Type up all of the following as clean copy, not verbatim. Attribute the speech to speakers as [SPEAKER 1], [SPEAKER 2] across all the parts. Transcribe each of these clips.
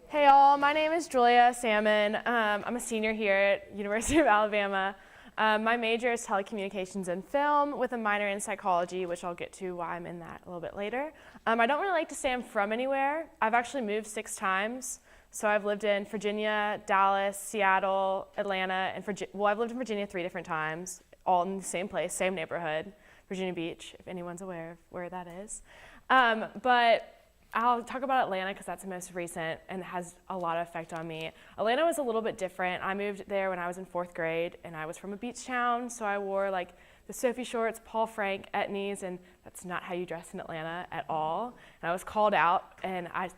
[SPEAKER 1] Hey all, my name is Julia Salmon. I'm a senior here at University of Alabama. My major is telecommunications and film with a minor in psychology, which I'll get to why I'm in that a little bit later. I don't really like to say I'm from anywhere. I've actually moved 6 times. So I've lived in Virginia, Dallas, Seattle, Atlanta, and I've lived in Virginia 3 different times, all in the same place, same neighborhood, Virginia Beach, if anyone's aware of where that is. But I'll talk about Atlanta because that's the most recent and has a lot of effect on me. Atlanta was a little bit different. I moved there when I was in 4th grade, and I was from a beach town, so I wore like the Sophie shorts, Paul Frank, etnies, and that's not how you dress in Atlanta at all. And I was called out, and I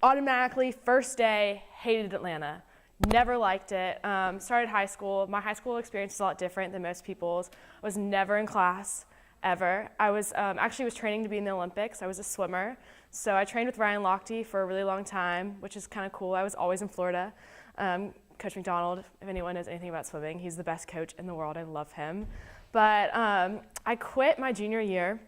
[SPEAKER 1] automatically, first day, hated Atlanta. Never liked it. Started high school. My high school experience is a lot different than most people's. I was never in class, ever. I was actually was training to be in the Olympics. I was a swimmer. So I trained with Ryan Lochte for a really long time, which is kind of cool. I was always in Florida. Coach McDonald, if anyone knows anything about swimming, he's the best coach in the world. I love him. But I quit my junior year.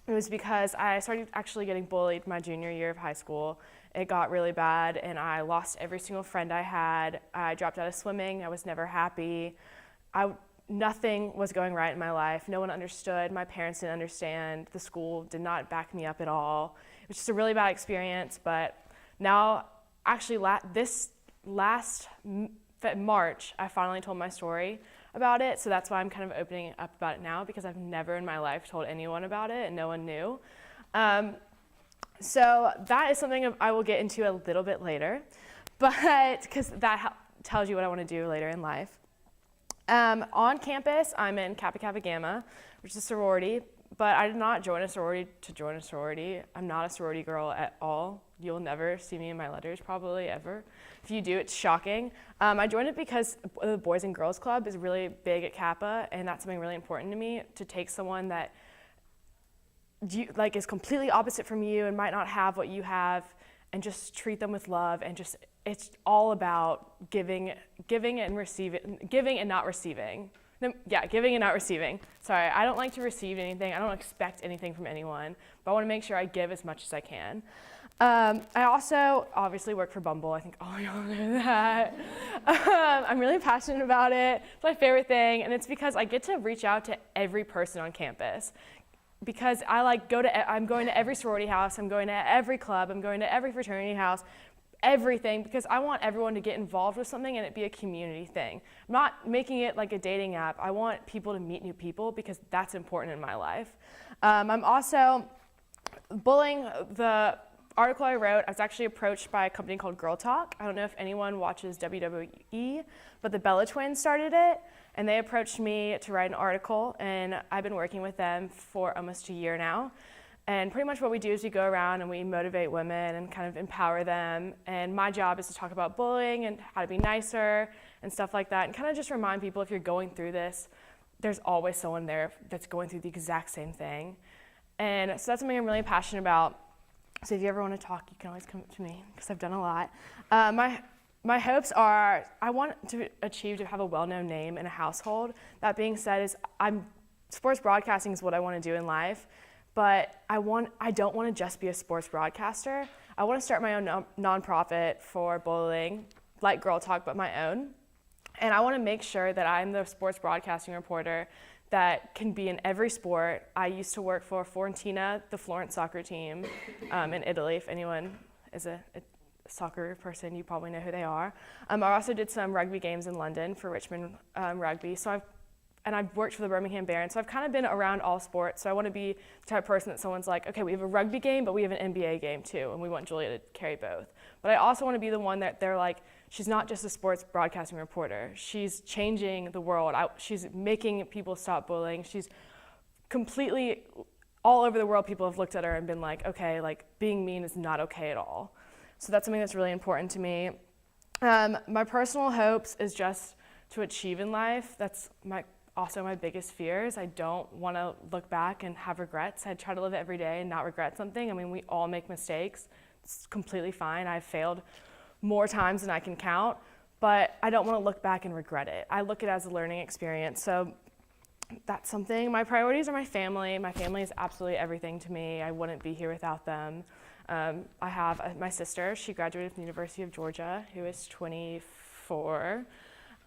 [SPEAKER 1] It was because I started actually getting bullied my junior year of high school. It got really bad, and I lost every single friend I had. I dropped out of swimming. I was never happy. Nothing was going right in my life. No one understood. My parents didn't understand. The school did not back me up at all. It was just a really bad experience, but now, actually, this last March, I finally told my story about it, so that's why I'm kind of opening up about it now, because I've never in my life told anyone about it, and no one knew. So that is something I will get into a little bit later, but because that tells you what I want to do later in life. On campus, I'm in Kappa Kappa Gamma, which is a sorority, but I did not join a sorority to join a sorority. I'm not a sorority girl at all. You'll never see me in my letters, probably, ever. If you do, it's shocking. I joined it because the Boys and Girls Club is really big at Kappa, and that's something really important to me, to take someone that is completely opposite from you and might not have what you have, and just treat them with love, and just it's all about giving and receiving, giving and not receiving. Giving and not receiving. Sorry, I don't like to receive anything. I don't expect anything from anyone, but I want to make sure I give as much as I can. I also obviously work for Bumble. I think all y'all know that. I'm really passionate about it. It's my favorite thing, and it's because I get to reach out to every person on campus. Because I'm going to every sorority house, I'm going to every club, I'm going to every fraternity house, everything, because I want everyone to get involved with something and it be a community thing. I'm not making it like a dating app. I want people to meet new people because that's important in my life. I'm also bullying. The article I wrote, I was actually approached by a company called Girl Talk. I don't know if anyone watches WWE, but the Bella Twins started it, and they approached me to write an article, and I've been working with them for almost a year now. And pretty much what we do is we go around and we motivate women and kind of empower them. And my job is to talk about bullying and how to be nicer and stuff like that, and kind of just remind people, if you're going through this, there's always someone there that's going through the exact same thing. And so that's something I'm really passionate about. So if you ever want to talk, you can always come to me, because I've done a lot. My hopes are, I want to achieve to have a well-known name in a household. That being said, sports broadcasting is what I want to do in life, but I don't want to just be a sports broadcaster. I want to start my own nonprofit for bullying, like Girl Talk, but my own. And I want to make sure that I'm the sports broadcasting reporter that can be in every sport. I used to work for Fiorentina, the Florence soccer team in Italy. If anyone is a soccer person, you probably know who they are. I also did some rugby games in London for Richmond Rugby. I've worked for the Birmingham Barons, so I've kind of been around all sports. So I want to be the type of person that someone's like, okay, we have a rugby game, but we have an NBA game too, and we want Julia to carry both. But I also want to be the one that they're like, she's not just a sports broadcasting reporter. She's changing the world. She's making people stop bullying. She's completely, all over the world, people have looked at her and been like, okay, like being mean is not okay at all. So that's something that's really important to me. My personal hopes is just to achieve in life. That's also my biggest fears. I don't want to look back and have regrets. I try to live every day and not regret something. I mean, we all make mistakes. It's completely fine. I've failed more times than I can count, but I don't want to look back and regret it. I look at it as a learning experience. So that's something. My priorities are my family. My family is absolutely everything to me. I wouldn't be here without them. I have my sister. She graduated from the University of Georgia, who is 24.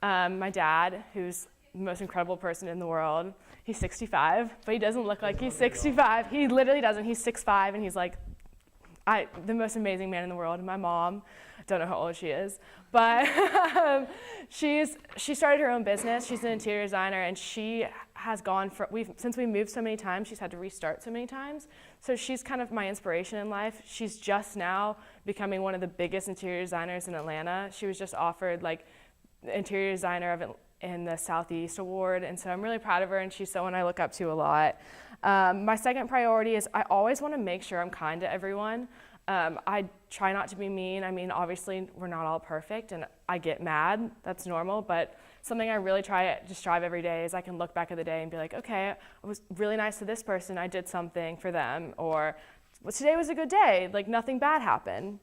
[SPEAKER 1] My dad, who's the most incredible person in the world. He's 65, but he doesn't look like he's 65. He literally doesn't. He's 6'5", and he's like the most amazing man in the world. And my mom, I don't know how old she is, but she started her own business. She's an interior designer, and she has gone since we moved so many times, she's had to restart so many times. So she's kind of my inspiration in life. She's just now becoming one of the biggest interior designers in Atlanta. She was just offered like the interior designer in the Southeast Award, and so I'm really proud of her, and she's someone I look up to a lot. My second priority is I always want to make sure I'm kind to everyone. I try not to be mean. I mean, obviously, we're not all perfect, and I get mad. That's normal, but something I really try to strive every day is I can look back at the day and be like, okay, I was really nice to this person. I did something for them, or well, today was a good day. Like, nothing bad happened.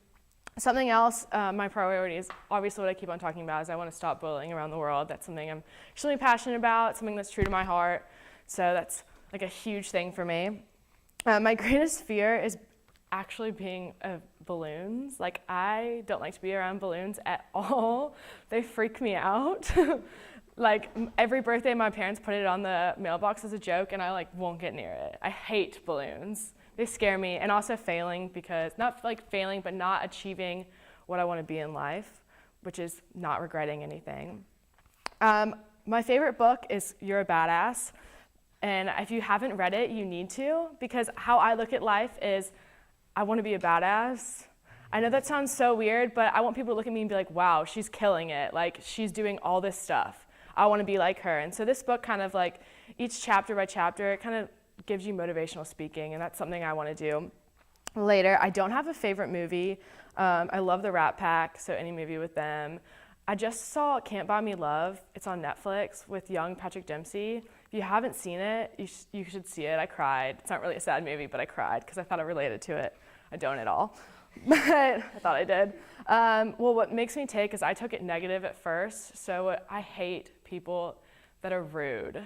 [SPEAKER 1] Something else, my priority is obviously what I keep on talking about is I want to stop bullying around the world. That's something I'm extremely passionate about, something that's true to my heart. So that's like a huge thing for me. My greatest fear is actually being balloons. Like, I don't like to be around balloons at all. They freak me out. Like, every birthday my parents put it on the mailbox as a joke, and I like won't get near it. I hate balloons. They scare me, and also failing, because not like failing, but not achieving what I want to be in life, which is not regretting anything. My favorite book is You're a Badass, and if you haven't read it, you need to, because how I look at life is I want to be a badass. I know that sounds so weird, but I want people to look at me and be like, wow, she's killing it. Like, she's doing all this stuff. I want to be like her. And so this book kind of like, each chapter by chapter, it kind of gives you motivational speaking, and that's something I want to do later. I don't have a favorite movie. I love the Rat Pack, so any movie with them. I just saw Can't Buy Me Love. It's on Netflix with young Patrick Dempsey. If you haven't seen it, you should see it. I cried. It's not really a sad movie, but I cried because I thought I related to it. I don't at all, but I thought I did. Well, what makes me take is I took it negative at first, so I hate people that are rude.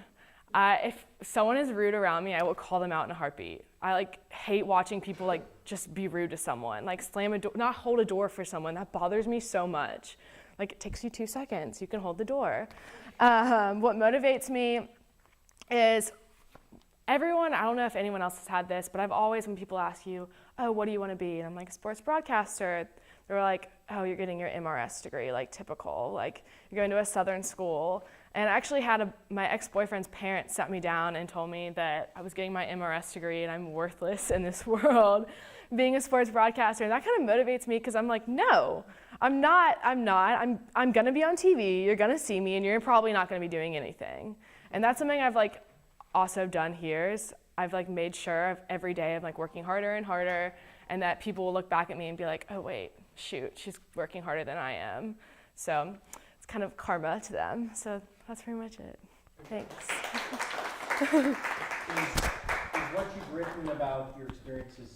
[SPEAKER 1] If someone is rude around me, I will call them out in a heartbeat. I like hate watching people like just be rude to someone, like slam a door, not hold a door for someone. That bothers me so much. Like, it takes you 2 seconds. You can hold the door. What motivates me is everyone, I don't know if anyone else has had this, but I've always, when people ask you, oh, what do you want to be? And I'm like, sports broadcaster. They're like, oh, you're getting your MRS degree, like typical. Like, you're going to a Southern school. And I actually had my ex-boyfriend's parents sat me down and told me that I was getting my MRS degree and I'm worthless in this world being a sports broadcaster. And that kind of motivates me because I'm like, no, I'm not. I'm going to be on TV. You're going to see me, and you're probably not going to be doing anything. And that's something I've like also done here is I've like made sure every day I'm like working harder and harder, and that people will look back at me and be like, oh, wait, shoot, she's working harder than I am. So it's kind of karma to them. So that's pretty much it. Thanks.
[SPEAKER 2] Is what you've written about your experiences